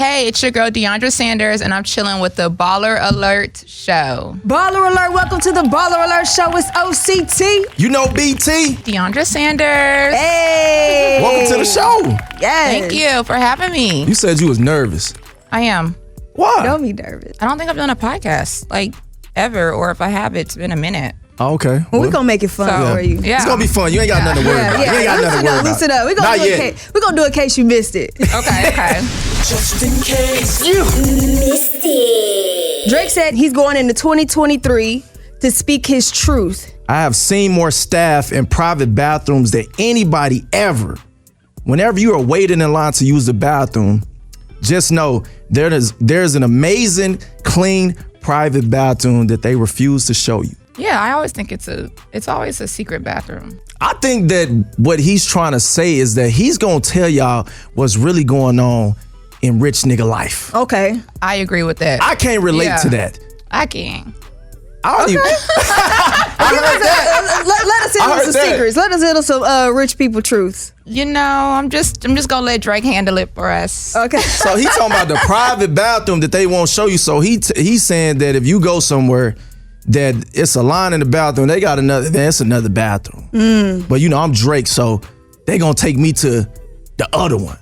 Hey, it's your girl Deiondra Sanders, and I'm chilling with the BallerAlert show. BallerAlert, welcome to the BallerAlert show. It's OCT. You know BT. Deiondra Sanders. Hey. Welcome to the show. Yes. Thank you for having me. You said you was nervous. I am. Why? Don't be nervous. I don't think I've done a podcast, like, ever, or if I have, it's been a minute. Oh, okay. Well, we're going to make it fun for you. Yeah. It's going to be fun. You ain't got nothing to worry about. You ain't got nothing to worry about. Loosen up. We're going to do it in case you missed it. Okay. Just in case you missed it. Drake said he's going into 2023 to speak his truth. I have seen more staff in private bathrooms than anybody ever. Whenever you are waiting in line to use the bathroom, just know there's an amazing, clean, private bathroom that they refuse to show you. Yeah, I always think it's always a secret bathroom. I think that what he's trying to say is that he's going to tell y'all what's really going on in rich nigga life. Okay. I agree with that. I can't relate to that. I can. I don't even. I heard that. Let us handle some secrets. Let us handle some rich people truths. You know, I'm just gonna let Drake handle it for us. Okay. So he's talking about the private bathroom that they won't show you. So he's saying that if you go somewhere that it's a line in the bathroom, they got that's another bathroom. But you know, I'm Drake, so they gonna take me to the other one.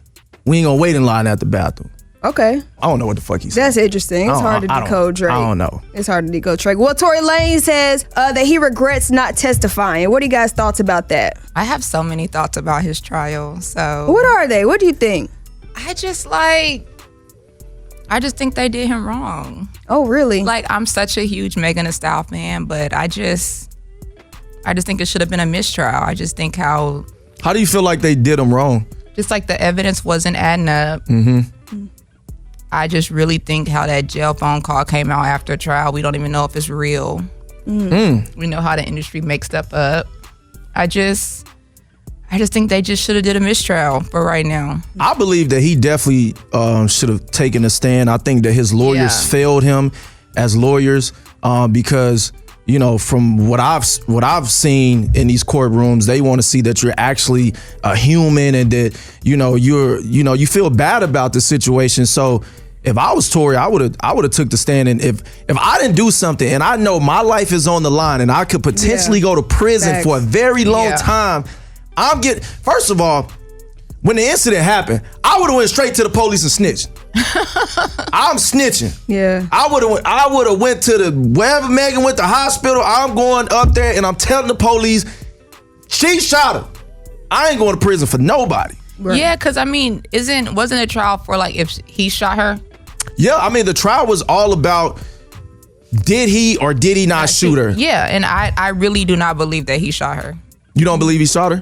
We ain't gonna wait in line at the bathroom. Okay. I don't know what the fuck he said. That's interesting. It's hard to decode Drake. I don't know. It's hard to decode Drake. Well, Tory Lanez says that he regrets not testifying. What are you guys' thoughts about that? I have so many thoughts about his trial. So what are they? What do you think? I just think they did him wrong. Oh, really? Like, I'm such a huge Megan Thee Stallion fan, but I just think it should have been a mistrial. I just think how do you feel like they did him wrong? Just like the evidence wasn't adding up. I just really think how that jail phone call came out after trial. We don't even know if it's real. We know how the industry makes stuff up. I just think they just should have did a mistrial for right now. I believe that he definitely should have taken a stand. I think that his lawyers failed him as lawyers because, you know, from what I've seen in these courtrooms, they want to see that you're actually a human and that, you feel bad about the situation. So if I was Tory, I would have took the stand. And if I didn't do something and I know my life is on the line and I could potentially go to prison for a very long time, first of all, when the incident happened, I would have went straight to the police and snitched. I'm snitching. Yeah. I would have went to wherever Megan went to hospital. I'm going up there and I'm telling the police, she shot her. I ain't going to prison for nobody. Right. Yeah, because I mean, wasn't a trial for like if he shot her? Yeah, I mean the trial was all about did he or did he not shoot her? Yeah, and I really do not believe that he shot her. You don't believe he shot her?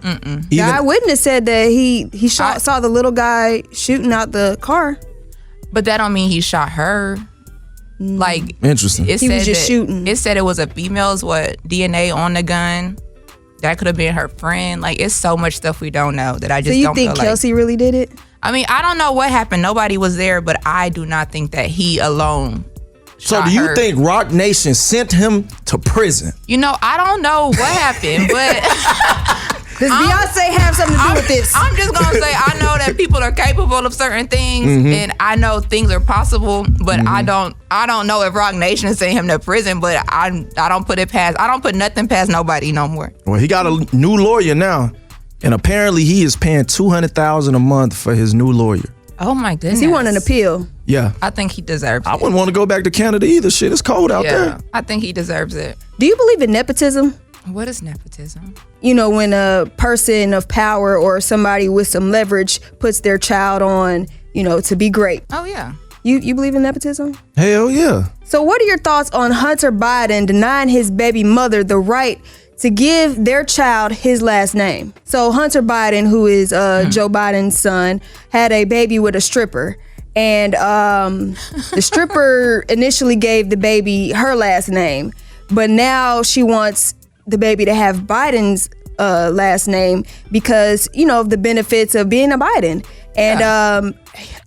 The eyewitness said that he saw the little guy shooting out the car. But that don't mean he shot her. Like, interesting. He was just shooting. It said it was a female's DNA on the gun. That could have been her friend. Like, it's so much stuff we don't know that I just don't feel like. So you think Kelsey really did it? I mean, I don't know what happened. Nobody was there, but I do not think that he alone So do you think Rock Nation sent him to prison? You know, I don't know what happened, but does Beyonce have something to do with this? I'm just gonna say I know that people are capable of certain things, and I know things are possible, but I don't know if Rock Nation sent him to prison. But I don't put nothing past nobody no more. Well, he got a new lawyer now, and apparently he is paying $200,000 a month for his new lawyer. Oh my goodness! He won an appeal. Yeah, I think he deserves it. I wouldn't want to go back to Canada either. Shit, it's cold out there. I think he deserves it. Do you believe in nepotism? What is nepotism? You know, when a person of power or somebody with some leverage puts their child on, to be great. Oh, yeah. You believe in nepotism? Hell yeah. So what are your thoughts on Hunter Biden denying his baby mother the right to give their child his last name? So Hunter Biden, who is Joe Biden's son, had a baby with a stripper. And the stripper initially gave the baby her last name. But now she wants the baby to have Biden's last name because, of the benefits of being a Biden. And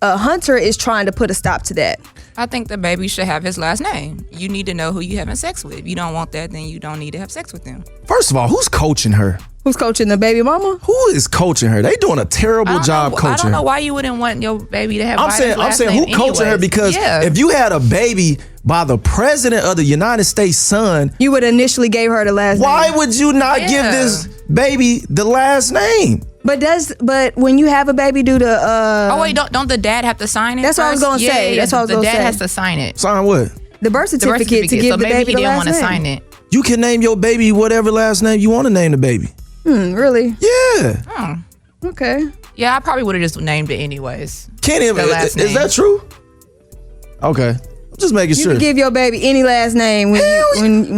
Hunter is trying to put a stop to that. I think the baby should have his last name. You need to know who you having sex with. If you don't want that, then you don't need to have sex with them. First of all, who's coaching her? Who's coaching the baby mama? Who is coaching her? They doing a terrible job coaching her. I don't know why you wouldn't want your baby to have Biden's I'm saying who coaching her, because if you had a baby by the president of the United States son, you would initially gave her the last name. Why would you not give this baby the last name? But when you have a baby, do the oh wait, don't the dad have to sign it? That's what I was gonna say. That's what I was gonna say. The dad has to sign it. Sign what? The birth certificate to give the baby the last name. So maybe he didn't want to sign it. You can name your baby whatever last name you want to name the baby. Really? Yeah. Oh. Okay. Yeah, I probably would have just named it anyways. Can't even. Is that true? Okay. I'm just making sure. You can give your baby any last name.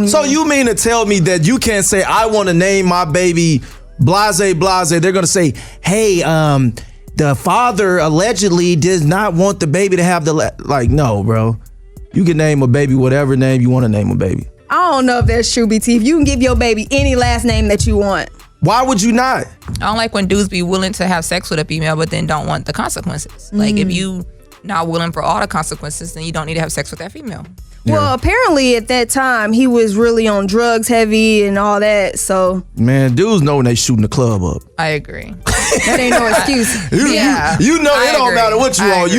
So you mean to tell me that you can't say, I want to name my baby Blase Blase? They're going to say, hey, the father allegedly does not want the baby to have like, no, bro. You can name a baby whatever name you want to name a baby. I don't know if that's true, BT. If you can give your baby any last name that you want. Why would you not? I don't like when dudes be willing to have sex with a female but then don't want the consequences. Like if you not willing for all the consequences, then you don't need to have sex with that female. Yeah. Well, apparently at that time he was really on drugs heavy and all that. So man, dudes know when they shooting the club up. I agree. That ain't no excuse. You know it don't matter what you on.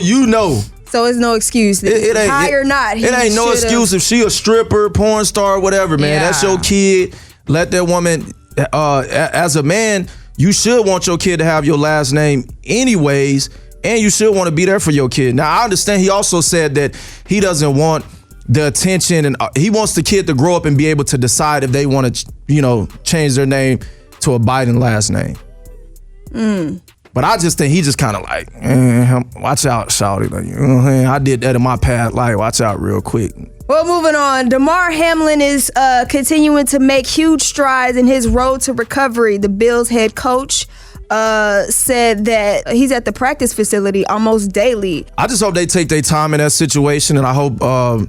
You know. So it's no excuse. It ain't high or not. It ain't no excuse if she a stripper, porn star, whatever, man. That's your kid. Let that woman. As a man, you should want your kid to have your last name anyways, and you should want to be there for your kid. Now, I understand he also said that he doesn't want the attention, and he wants the kid to grow up and be able to decide if they want to, change their name to a Biden last name. But I just think he just kind of like, watch out, shawty. Like, I did that in my past life. Watch out real quick. Well, moving on. Damar Hamlin is continuing to make huge strides in his road to recovery. The Bills head coach said that he's at the practice facility almost daily. I just hope they take their time in that situation, and I hope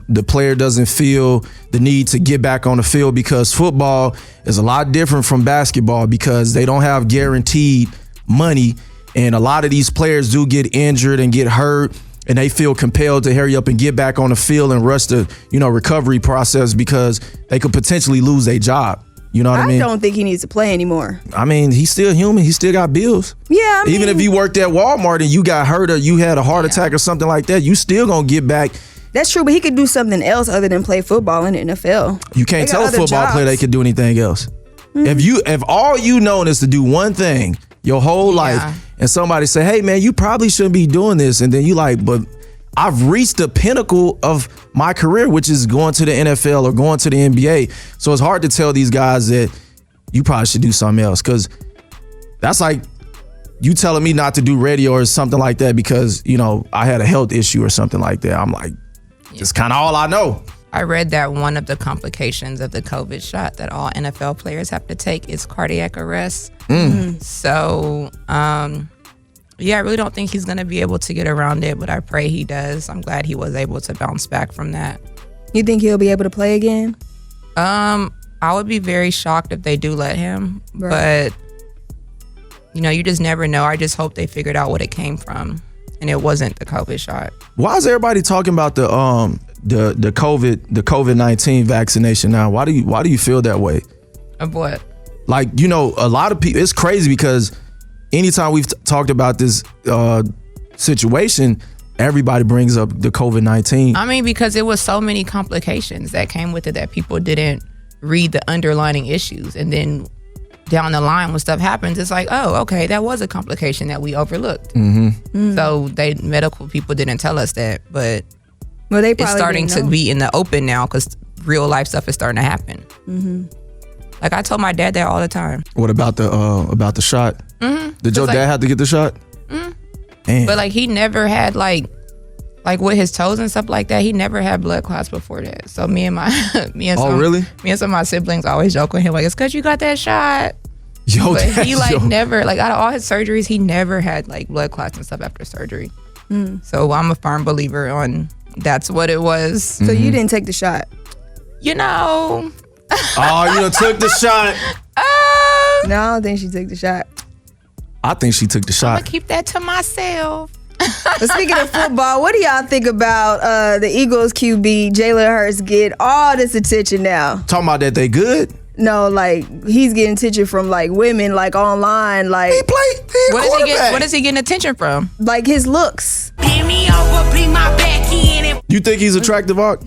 the player doesn't feel the need to get back on the field, because football is a lot different from basketball because they don't have guaranteed money, and a lot of these players do get injured and get hurt, and they feel compelled to hurry up and get back on the field and rush the recovery process because they could potentially lose their job. You know what I mean? I don't think he needs to play anymore. I mean, he's still human. He still got bills. Yeah, even if you worked at Walmart and you got hurt or you had a heart attack or something like that, you still gonna get back. That's true, but he could do something else other than play football in the NFL. You can't tell a football player they could do anything else. If all you know is to do one thing your whole life, and somebody say, hey man, you probably shouldn't be doing this, and then you like, but I've reached the pinnacle of my career, which is going to the NFL or going to the NBA. So it's hard to tell these guys that you probably should do something else, because that's like you telling me not to do radio or something like that because, I had a health issue or something like that. I'm like, it's kind of all I know. I read that one of the complications of the COVID shot that all NFL players have to take is cardiac arrest. So, I really don't think he's going to be able to get around it, but I pray he does. I'm glad he was able to bounce back from that. You think he'll be able to play again? I would be very shocked if they do let him, but you just never know. I just hope they figured out what it came from, and it wasn't the COVID shot. Why is everybody talking about the COVID-19 vaccination now? Why do you feel that way? Of what? Like, a lot of people, it's crazy because anytime we've talked about this situation, everybody brings up the COVID-19. I mean, because it was so many complications that came with it that people didn't read the underlying issues. And then down the line when stuff happens, it's like, oh, okay, that was a complication that we overlooked. So medical people didn't tell us that, but it's starting to be in the open now because real life stuff is starting to happen. Like I told my dad that all the time. What about the shot? Did your dad have to get the shot? But like he never had like with his toes and stuff like that, he never had blood clots before that. So me and some of my siblings always joke with him like, it's because you got that shot. But he never, like out of all his surgeries, he never had like blood clots and stuff after surgery. So I'm a firm believer on that's what it was. So you didn't take the shot? Oh, you done took the shot. No, I don't think she took the shot. I think she took the shot. I'm gonna keep that to myself. But speaking of football, what do y'all think about the Eagles QB Jalen Hurts get all this attention now? Talking about that they good? No, like he's getting attention from like women, like online, like He What is he getting attention from? like his looks. Bend me over, bring my back in and You think he's attractive, Ark?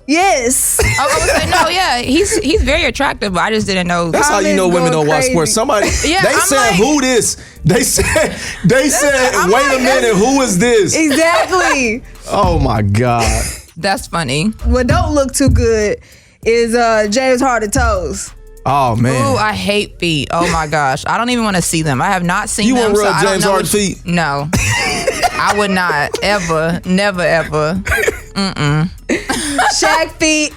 Yes. I would say no, yeah, he's very attractive, but I just didn't know. That's how you know women don't watch sports. Somebody, Yeah, they I'm said, like- who this? They said, I'm wait like, a minute, who is this? Exactly. Oh my God. That's funny. What don't look too good is James Harden toes. Oh man. Ooh, I hate feet. Oh my gosh, I don't even want to see them. I have not seen You them. wouldn't so rub I don't James know Harden's which- feet? No, I would not ever, never, ever. Shaq feet.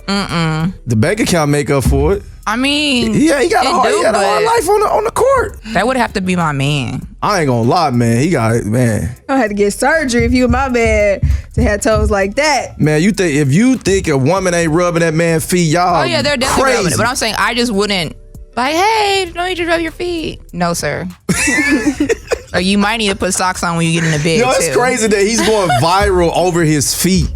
The bank account make up for it. I mean, Yeah, he got a it hard, do, he got a hard but life on the court. that would have to be my man. I ain't gonna lie, man. He got it, man. I had to get surgery if you were my man to have toes like that. Man, if you think a woman ain't rubbing that man's feet, y'all Oh yeah, they're definitely crazy. rubbing it. But I'm saying I just wouldn't like, hey, don't need to rub your feet. No, sir. Or you might need to put socks on when you get in the bed. Yo, it's too. crazy that he's going viral over his feet.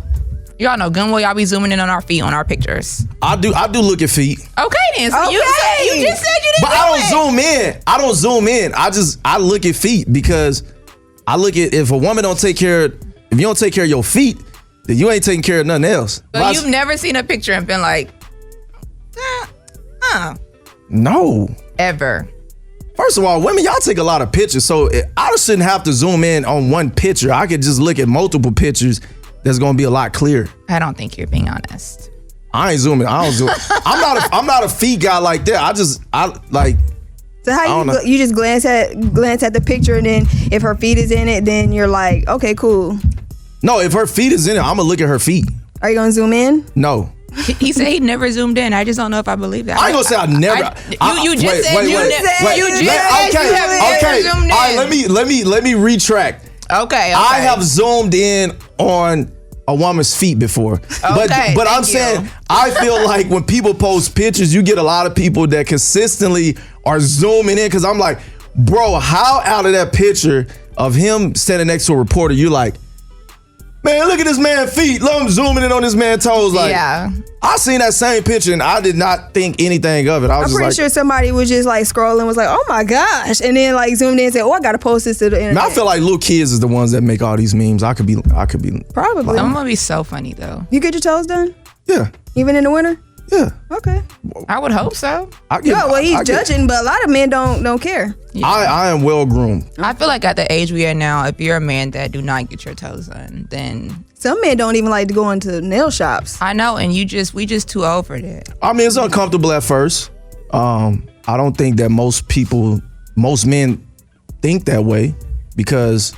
Y'all know good well y'all be zooming in on our feet on our pictures. I do look at feet. Okay then. So you Okay. just said you didn't But do I don't it. zoom in. I don't zoom in. I look at feet because I look at if a woman if you don't take care of your feet, then you ain't taking care of nothing else. But you've never seen a picture and been like, No. ever. First of all, women, y'all take a lot of pictures, so I shouldn't have to zoom in on one picture. I could just look at multiple pictures. That's gonna be a lot clearer. I don't think you're being honest. I ain't zooming. I don't zoom. I'm not a feet guy like that. I like. So how don't know. you just glance at the picture and then if her feet is in it, then you're like, okay, cool. No, if her feet is in it, I'm gonna look at her feet. Are you gonna zoom in? No. He said he never zoomed in. I just don't know if I believe that. I ain't gonna say I never. You just said you Okay. never zoomed in. All right, let me retract. Okay. I have zoomed in on a woman's feet before. Okay, but I'm thank saying you. I feel like when people post pictures, you get a lot of people that consistently are zooming in because I'm like, bro, how out of that picture of him standing next to a reporter, you're like, man, look at this man's feet. Let him zooming in on this man's toes. Like, Yeah. I seen that same picture and I did not think anything of it. I was I'm just pretty like, sure somebody was just like scrolling, was like, oh my gosh, and then like zoomed in and said, oh, I gotta post this to the internet. I feel like little kids is the ones that make all these memes. I could be. Probably. I'm gonna be so funny though. You get your toes done? Yeah, Even in the winter? yeah. Okay. I would hope so. I get, No, well, he's I get- judging, but a lot of men don't care. I am well groomed. I feel like at the age we are now, if you're a man that do not get your toes done, then Some men don't even like to go into nail shops. I know, and we just too old for that. I mean, it's uncomfortable at first. I don't think that most men think that way because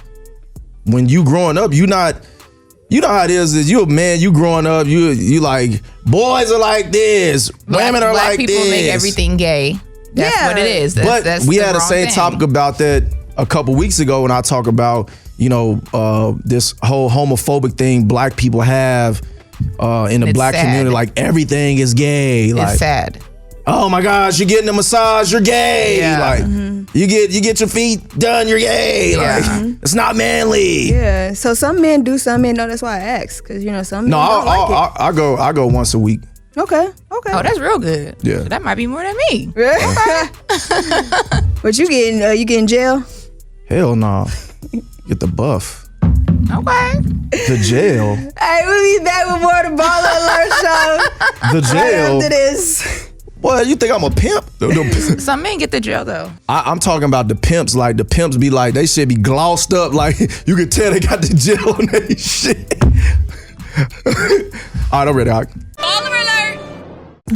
when you growing up, you know how it is you a man, you growing up, you like, boys are like this, women are Black like people this. make everything gay. That's Yeah. what it is. But That's we the had the wrong same thing. topic about that a couple weeks ago when I talk about, this whole homophobic thing black people have in the It's black sad. community. Like everything is gay. Like, It's sad. oh my gosh, you're getting a massage, you're gay. Yeah. Like you get your feet done, you're gay. Yeah. Like it's not manly. Yeah. So some men do, some men don't. That's why I ask, because some men No, don't like I go once a week. it. Okay. Oh, that's real good. Yeah. That might be more than me. But you getting jail? Hell no. Get the buff. Okay. The jail. Hey, we'll be back with more of the Baller Alert show The right jail. after this. What, you think I'm a pimp? Some men get the jail though. I'm talking about the pimps. Like the pimps be like, they should be glossed up. Like you can tell they got the gel on their shit. All right, I'm ready.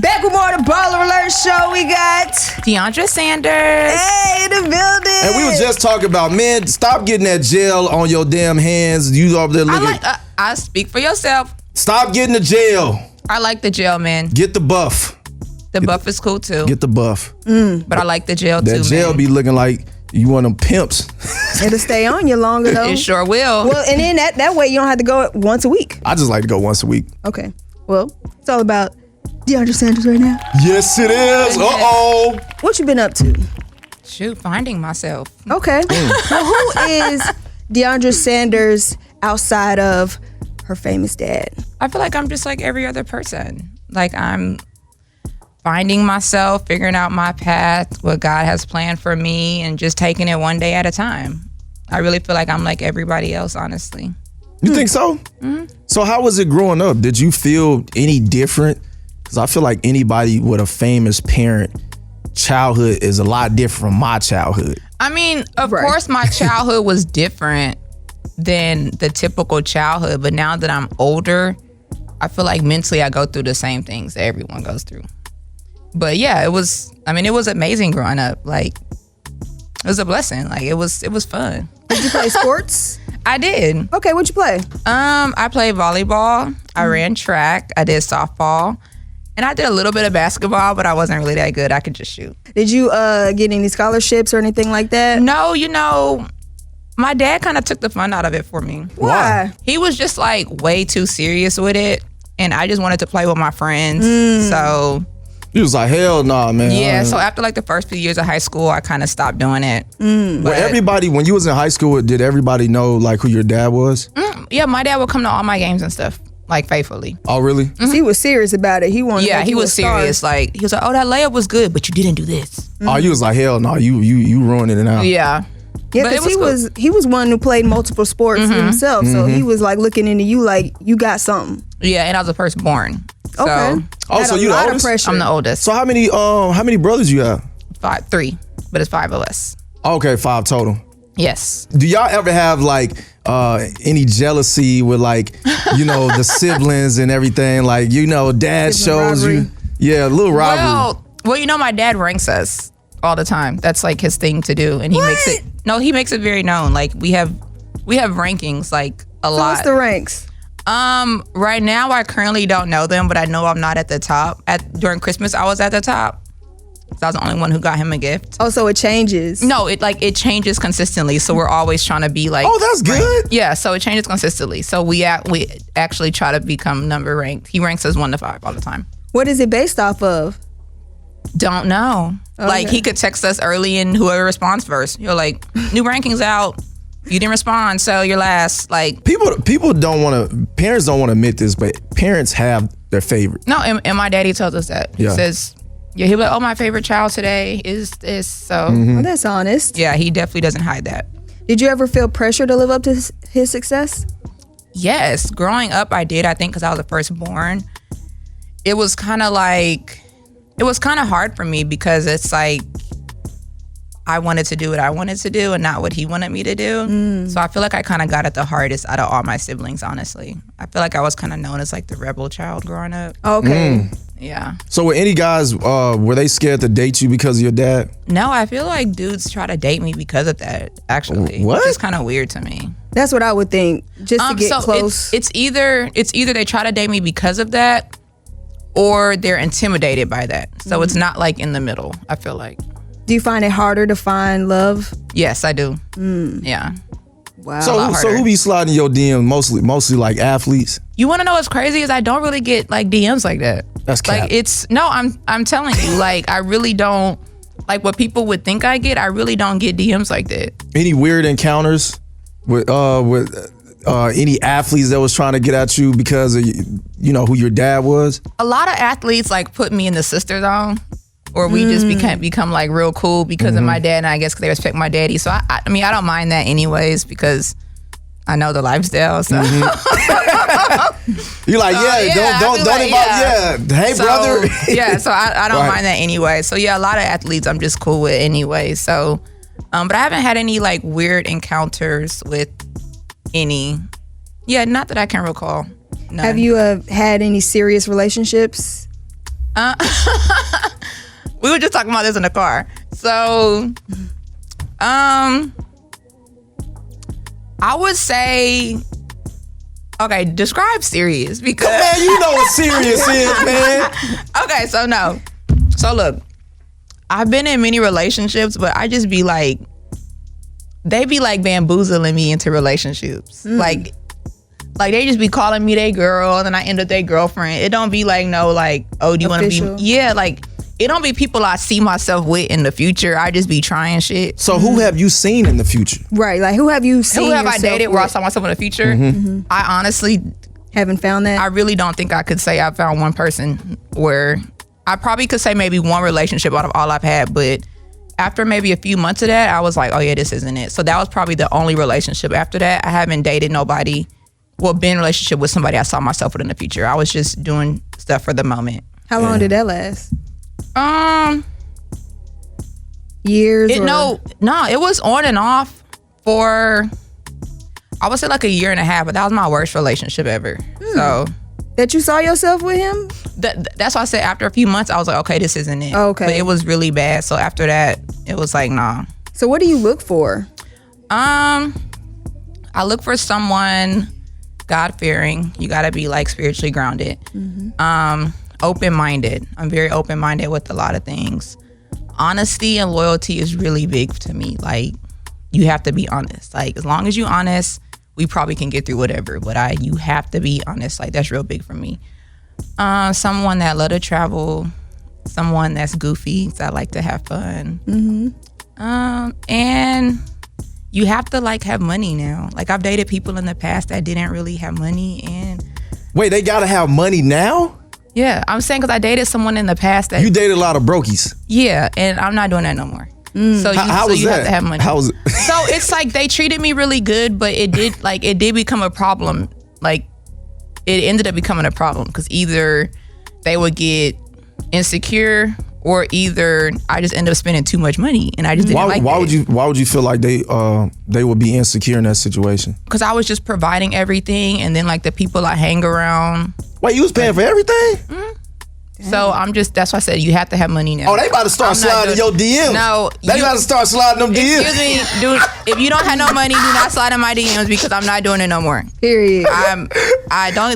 Back with more of the Baller Alert show. We got Deiondra Sanders. hey in the building. And we was just talking about, man, stop getting that gel on your damn hands. You over there looking. I speak for yourself. Stop getting the gel. I like the gel, man. Get the buff. The buff is cool too. Get the buff. But I like the gel That too, gel man. be looking like you one of them pimps. It'll stay on you longer though. It sure will. Well, and then that way you don't have to go once a week. I just like to go once a week. Okay. Well, it's all about Deiondra Sanders right now. Yes, it is. Uh-oh. What you been up to? Shoot, finding myself. Okay. Well, who is Deiondra Sanders outside of her famous dad? I feel like I'm just like every other person. Like I'm finding myself, figuring out my path, what God has planned for me, and just taking it one day at a time. I really feel like I'm like everybody else, honestly. You think so? Mm-hmm. So how was it growing up? Did you feel any different? Because I feel like anybody with a famous parent, childhood is a lot different from my childhood. I mean, of course, my childhood was different than the typical childhood, but now that I'm older, I feel like mentally I go through the same things that everyone goes through. But yeah, it was amazing growing up. Like, it was a blessing. Like, it was fun. Did you play sports? I did. Okay, what'd you play? I played volleyball. I ran track. I did softball. And I did a little bit of basketball, but I wasn't really that good. I could just shoot. Did you get any scholarships or anything like that? No, my dad kind of took the fun out of it for me. Why? He was just like way too serious with it. And I just wanted to play with my friends. So he was like, hell nah, man. Yeah, so after like the first few years of high school, I kind of stopped doing it. But everybody, when you was in high school, did everybody know like who your dad was? Yeah, my dad would come to all my games and stuff. Like faithfully. Oh, really? Mm-hmm. He was serious about it. He wanted. Yeah, he was serious. Like, he was like, "Oh, that layup was good, but you didn't do this." Oh, you was like, "Hell no, you ruining it now." Yeah, yeah, because he was one who played multiple sports himself, so he was like looking into you like you got something. Yeah, and I was the firstborn. So, okay. Oh, so you the oldest? I'm the oldest. So how many brothers you have? 3, but it's 5 of us. Okay, 5 total. Yes. Do y'all ever have like any jealousy with like, the siblings and everything? Like, dad shows rivalry. you. Yeah, a little rivalry. Well, my dad ranks us all the time. That's like his thing to do. And he makes it very known. Like we have rankings like a lot. So what's the ranks? Right now I currently don't know them, but I know I'm not at the top. During Christmas I was at the top. So I was the only one who got him a gift. Oh, so it changes. No, it changes consistently. So we're always trying to be like. Oh, that's good. Yeah, so it changes consistently. So we actually try to become number ranked. He ranks us 1 to 5 all the time. What is it based off of? Don't know. Okay. Like he could text us early and whoever responds first. You're like, new rankings out. You didn't respond, so you're last. Like people don't want to. Parents don't want to admit this, but parents have their favorite. No, and my daddy tells us that. He says. Yeah, he'll be like, oh, my favorite child today is this. So well, that's honest. Yeah, he definitely doesn't hide that. Did you ever feel pressure to live up to his success? Yes, growing up I did. I think because I was the firstborn. It was kind of hard for me because it's like I wanted to do what I wanted to do and not what he wanted me to do. So I feel like I kind of got it the hardest out of all my siblings, honestly. I feel like I was kind of known as like the rebel child growing up. Okay. Yeah. So were any guys, were they scared to date you because of your dad? No, I feel like dudes try to date me because of that, actually. What? Which is kind of weird to me. That's what I would think, just to get close. It's either they try to date me because of that or they're intimidated by that. So it's not like in the middle, I feel like. Do you find it harder to find love? Yes, I do. Yeah. Wow. So who be sliding your DM mostly like athletes? You want to know what's crazy is I don't really get like DMs like that. That's cap. Like I'm telling you, like I really don't like what people would think I get. I really don't get DMs like that. Any weird encounters with any athletes that was trying to get at you because of who your dad was? A lot of athletes like put me in the sister zone. Or we just become like real cool because of my dad, and I guess because they respect my daddy. So I mean, I don't mind that anyways because I know the lifestyle. So you're like, don't invite, hey brother. Yeah, so I don't mind that anyway. So yeah, a lot of athletes I'm just cool with anyway. So, but I haven't had any like weird encounters with any. Yeah, not that I can recall. None. Have you had any serious relationships? We were just talking about this in the car. So, I would say, okay, describe serious because man, you know what serious is, man. Okay, so no. So look, I've been in many relationships, but I just be like, they be like bamboozling me into relationships. Like they just be calling me their girl and then I end up their girlfriend. It don't be like, no, like, oh, do you want to be? Yeah, like, it don't be people I see myself with in the future. I just be trying shit. So who have you seen in the future? Right, like who have you seen? Who have I dated where I saw myself in the future? I honestly haven't found that. I really don't think I could say I found one person where I probably could say maybe one relationship out of all I've had, but after maybe a few months of that, I was like, oh yeah, this isn't it. So that was probably the only relationship. After that, I haven't dated nobody, been in a relationship with somebody I saw myself with in the future. I was just doing stuff for the moment. How long did that last? Years? No, it was on and off for, I would say like a year and a half, but that was my worst relationship ever. So that you saw yourself with him? That's why I said after a few months, I was like, okay, this isn't it. Okay. But it was really bad. So after that, it was like, nah. So what do you look for? I look for someone God-fearing. You got to be like spiritually grounded. Open-minded. I'm very open-minded with a lot of things. Honesty and loyalty is really big to me. Like, you have to be honest. Like, as long as you're honest, we probably can get through whatever. But you have to be honest. Like, that's real big for me. Someone that love to travel. Someone that's goofy, because I like to have fun. And you have to like have money now. Like, I've dated people in the past that didn't really have money. And wait, they gotta have money now? Yeah, I'm saying because I dated someone in the past that you dated a lot of brokies. Yeah, and I'm not doing that no more. So how was you that? have to have money. How was it? So it's like they treated me really good, but it did become a problem. Like, it ended up becoming a problem because either they would get insecure or either I just end up spending too much money and I just didn't like it. Why would you feel like they would be insecure in that situation? Because I was just providing everything, and then like the people I hang around. Wait, you was paying for everything? So that's why I said you have to have money now. Oh, they about to start sliding your DMs. No. They about to start sliding them DMs. Excuse me, dude, if you don't have no money, do not slide in my DMs because I'm not doing it no more. Period. Don't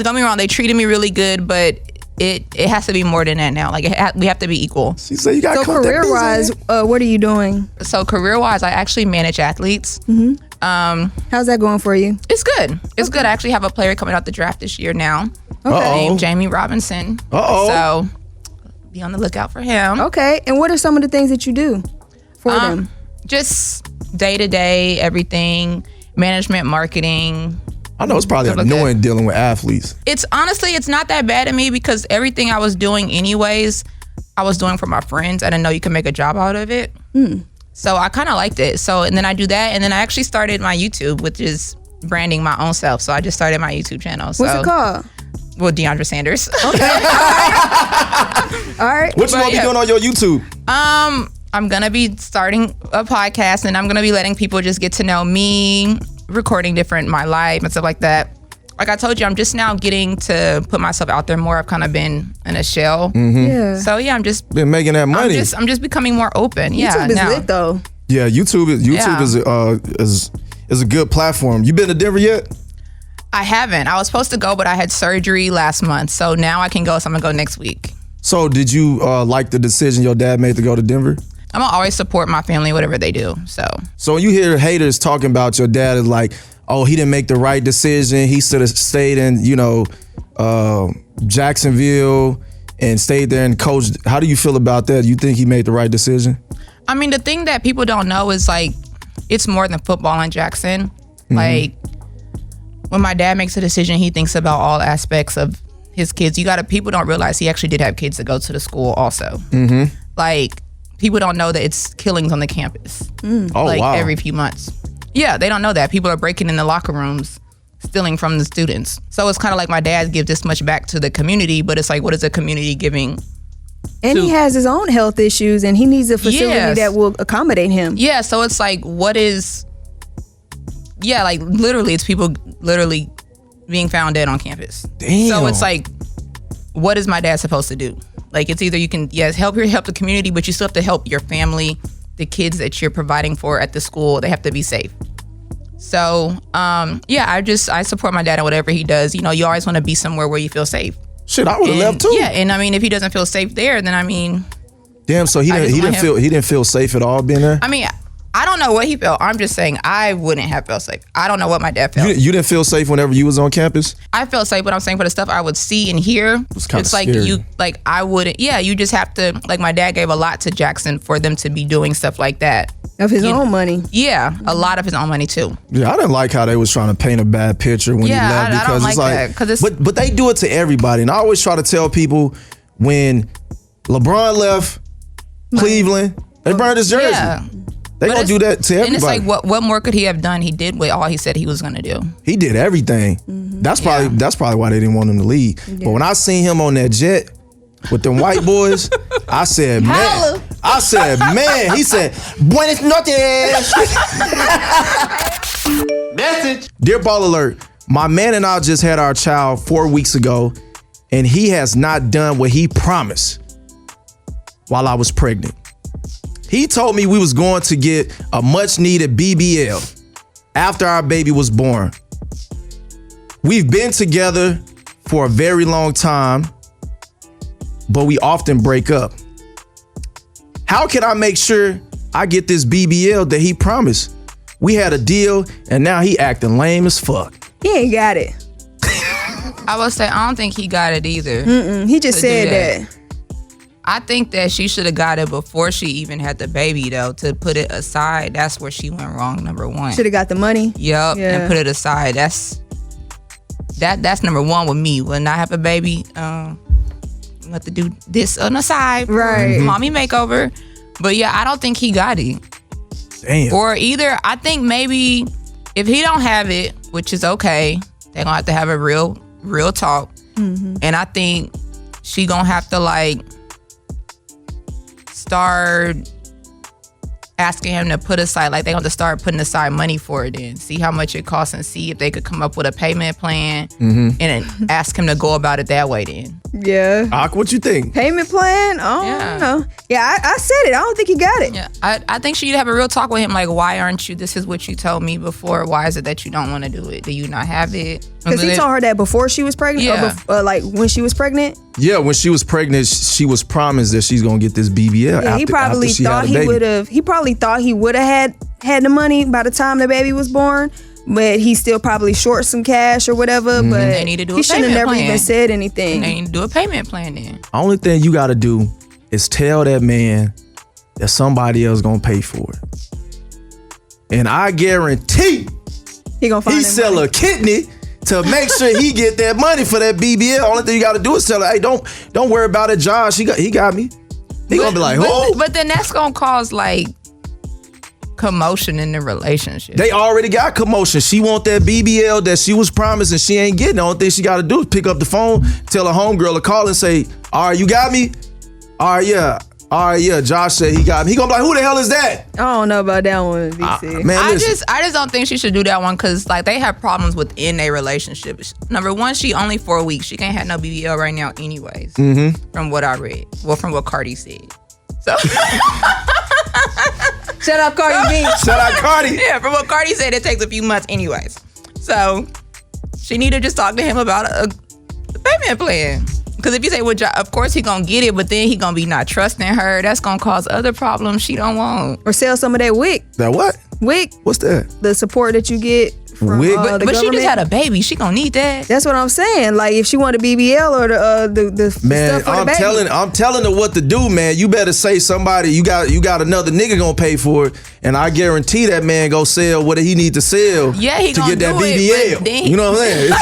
get me wrong, they treated me really good, but it has to be more than that now. Like, we have to be equal. She said you got. So career-wise, what are you doing? So career-wise, I actually manage athletes. How's that going for you? It's good. It's good. I actually have a player coming out the draft this year now. Named Jamie Robinson. So be on the lookout for him. Okay. And what are some of the things that you do for them? Just day-to-day, everything, management, marketing. I know it's probably annoying dealing with athletes. It's honestly, it's not that bad to me because everything I was doing anyways, I was doing for my friends. I didn't know you could make a job out of it. So I kind of liked it. So, and then I do that. And then I actually started my YouTube, which is branding my own self. So I just started my YouTube channel. What's it called? Well, Deiondra Sanders. Okay. All right. What you gonna be doing on your YouTube? I'm gonna be starting a podcast, and I'm gonna be letting people just get to know me, recording my life and stuff like that. Like I told you, I'm just now getting to put myself out there more. I've kind of been in a shell. Yeah. So yeah, I'm just been making that money. I'm just becoming more open. YouTube is lit though. Yeah, YouTube is a good platform. You been to Denver yet? I haven't. I was supposed to go, but I had surgery last month. So now I can go. So I'm gonna go next week. So did you like the decision your dad made to go to Denver? I'm gonna always support my family, whatever they do. So when you hear haters talking about your dad, is like, oh, he didn't make the right decision. He should have stayed in, Jacksonville and stayed there and coached. How do you feel about that? You think he made the right decision? I mean, the thing that people don't know is like, it's more than football in Jackson. Like, when my dad makes a decision, he thinks about all aspects of his kids. People don't realize he actually did have kids that go to the school also. Like, people don't know that it's killings on the campus. Every few months. Yeah, they don't know that. People are breaking in the locker rooms, stealing from the students. So it's kind of like my dad gives this much back to the community, but it's like, what is the community giving? And he has his own health issues, and he needs a facility that will accommodate him. Yeah, so it's like, literally, it's people literally being found dead on campus. Damn. So it's like, what is my dad supposed to do? Like, it's either you can, help the community, but you still have to help your family, the kids that you're providing for at the school. They have to be safe. So, I support my dad in whatever he does. You always want to be somewhere where you feel safe. Shit, I would have left too. Yeah, and I mean, if he doesn't feel safe there, then I mean, damn. So he didn't feel safe at all being there. I mean, I don't know what he felt. I'm just saying I wouldn't have felt safe. I don't know what my dad felt. You didn't feel safe whenever you was on campus? I felt safe, but I'm saying for the stuff I would see and hear, it's like scary. I wouldn't. Yeah, you just have to. Like, my dad gave a lot to Jackson for them to be doing stuff like that. Of his own money. Yeah, a lot of his own money too. Yeah, I didn't like how they was trying to paint a bad picture when he left, because I don't like that, but they do it to everybody, and I always try to tell people when LeBron left Cleveland. They burned his jersey. Yeah. They gonna do that to everybody. And it's like, what more could he have done? He did what all he said he was gonna do. He did everything. That's probably why they didn't want him to leave. But when I seen him on that jet with them white boys, I said, man. He said, buenas noches. Message. Dear BallerAlert, my man and I just had our child 4 weeks ago, and he has not done what he promised while I was pregnant. He told me we was going to get a much needed BBL after our baby was born. We've been together for a very long time, but we often break up. How can I make sure I get this BBL that he promised? We had a deal and now he acting lame as fuck. He ain't got it. I would say I don't think he got it either. He just said that. I think that she should have got it before she even had the baby, though. To put it aside, that's where she went wrong. Number one, should have got the money. Yep, Yeah. and put it aside. That's number one with me. When I have a baby, let to do this on the side, Right. Mommy makeover. But yeah, I don't think he got it. Damn. Or either I think maybe if he don't have it, which is okay, they're gonna have to have a real talk. And I think she gonna have to like start asking him to put aside, like they gonna have to start putting aside money for it and see how much it costs and see if they could come up with a payment plan and then ask him to go about it that way then. Yeah. Ak, what you think? Payment plan? I don't know. Yeah, I said it. I don't think he got it. Yeah, I think she need to have a real talk with him. Like, why aren't you? This is what you told me before. Why is it that you don't want to do it? Do you not have it? Because he told her that before she was pregnant? Yeah. Or like when she was pregnant? Yeah, when she was pregnant, she was promised that she's gonna get this BBL. Yeah, he probably thought he would have. He probably thought he would have had the money by the time the baby was born, but he still probably short some cash or whatever. But They need to do a he shouldn't have payment never plan. even said anything. They need to do a payment plan then. Only thing you gotta do is tell that man that somebody else gonna pay for it. And I guarantee He gonna find he that sell money. a kidney to make sure he get that money for that BBL. Only thing you gotta do is tell her, hey, don't worry about it, Josh. He got me. He gonna be like, oh. But then that's gonna cause like commotion in the relationship. They already got commotion. She want that BBL that she was promised and she ain't getting. The only thing she got to do is pick up the phone, tell her homegirl to call and say, all right, you got me? All right, yeah. Josh said he got me. He gonna be like, who the hell is that? I don't know about that one, VC. Man, I listen. just don't think she should do that one because like they have problems within their relationship. Number one, she only 4 weeks. She can't have no BBL right now anyways. From what I read. Well, from what Cardi said. So Shut up, Cardi B. Shout out Cardi. yeah, from what Cardi said, it takes a few months anyways. So she need to just talk to him about a payment plan. Because if you say, well, of course he gonna get it, but then he gonna be not trusting her, that's gonna cause other problems she don't want. Or sell some of that WIC. That what? WIC, What's that? the support that you get from WIC? the But she government. just had a baby. She gonna need that. That's what I'm saying. Like if she want a BBL or the Man, stuff for the baby. I'm telling her what to do, man. You better say somebody, you got another nigga gonna pay for it. And I guarantee that man go sell what he need to sell Yeah, he to gonna get that do it, BBL. but then You know what I'm saying?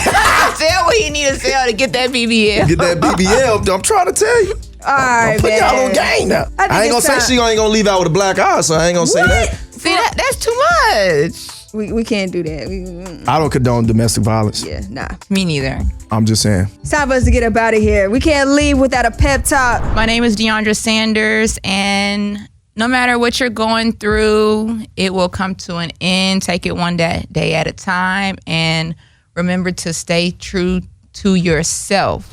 Sell what he need to sell to get that BBL. Get that BBL. I'm trying to tell you. All right, Put man. y'all on game now. I think I ain't gonna it's say time. she ain't gonna leave out with a black eye, so I ain't gonna say that. See, that's too much. We can't do that. I don't condone domestic violence. Yeah, nah. Me neither. I'm just saying. It's time for us to get up out of here. We can't leave without a pep talk. My name is Deiondra Sanders, and no matter what you're going through, it will come to an end. Take it one day at a time, and remember to stay true to yourself.